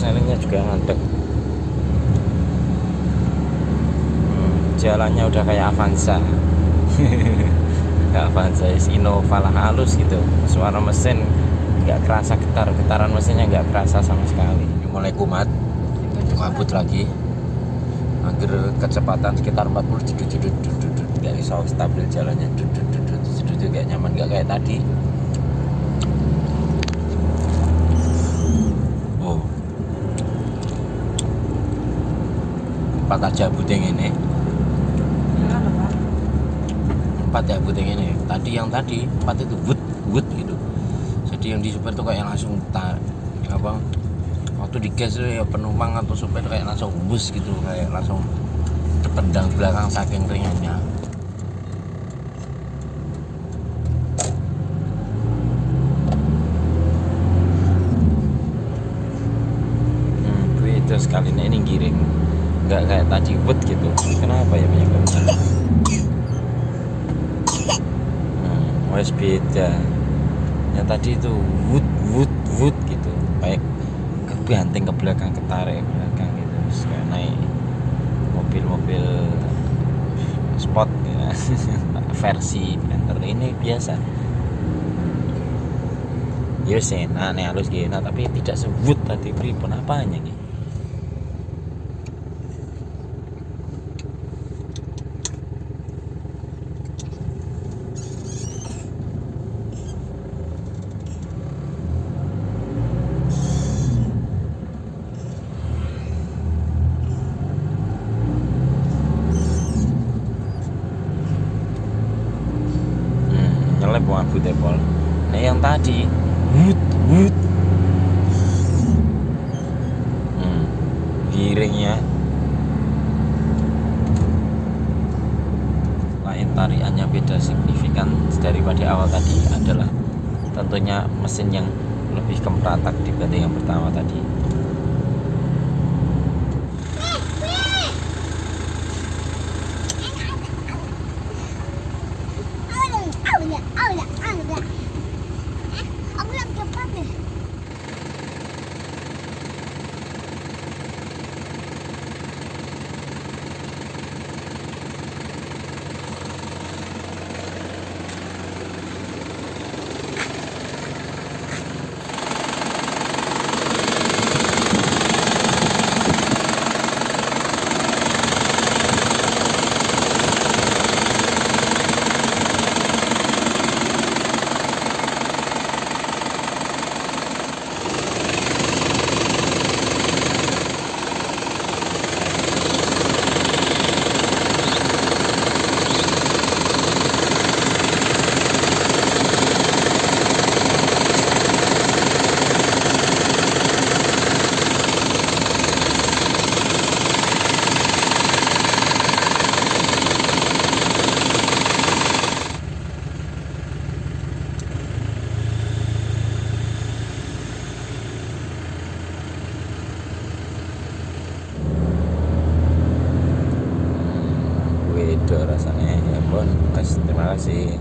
persenelnya juga ngantuk. Jalannya udah kayak Avanza. Nggak Avanza, Innova lah, halus gitu. Suara mesin nggak kerasa, getaran mesinnya nggak kerasa sama sekali. Mulai kumat, mabut lagi. Hampir kecepatan sekitar 40 judut, nggak bisa stabil jalannya, judut nggak nyaman, nggak kayak tadi. Oh, 4 aja budeng ini. 4 ya budeng ini. Yang tadi 4 itu wut gitu. Jadi yang di supir tuh kayak langsung waktu digas ya penumpang atau supir kayak langsung bus gitu, kayak langsung tendang belakang saking ringannya. Itu sekali ini giring, nggak kayak tadi wut gitu. Kenapa ya penyebabnya? Wes beda. Yang tadi itu wut gitu, kayak kebanting ke belakang, ketarik ke belakang gitu, terus kayak naik mobil sport ya. Versi Panther ini biasa. Ya sena nih halus gini, tapi tidak sebut tadi pripun apanya nih. Nyelip bukan butepol. Nah yang tadi wut giringnya lain, tariannya beda signifikan daripada awal tadi. Adalah tentunya mesin yang lebih kemeratak dibanding yang pertama tadi. Beda rasanya ya pun. Terima kasih.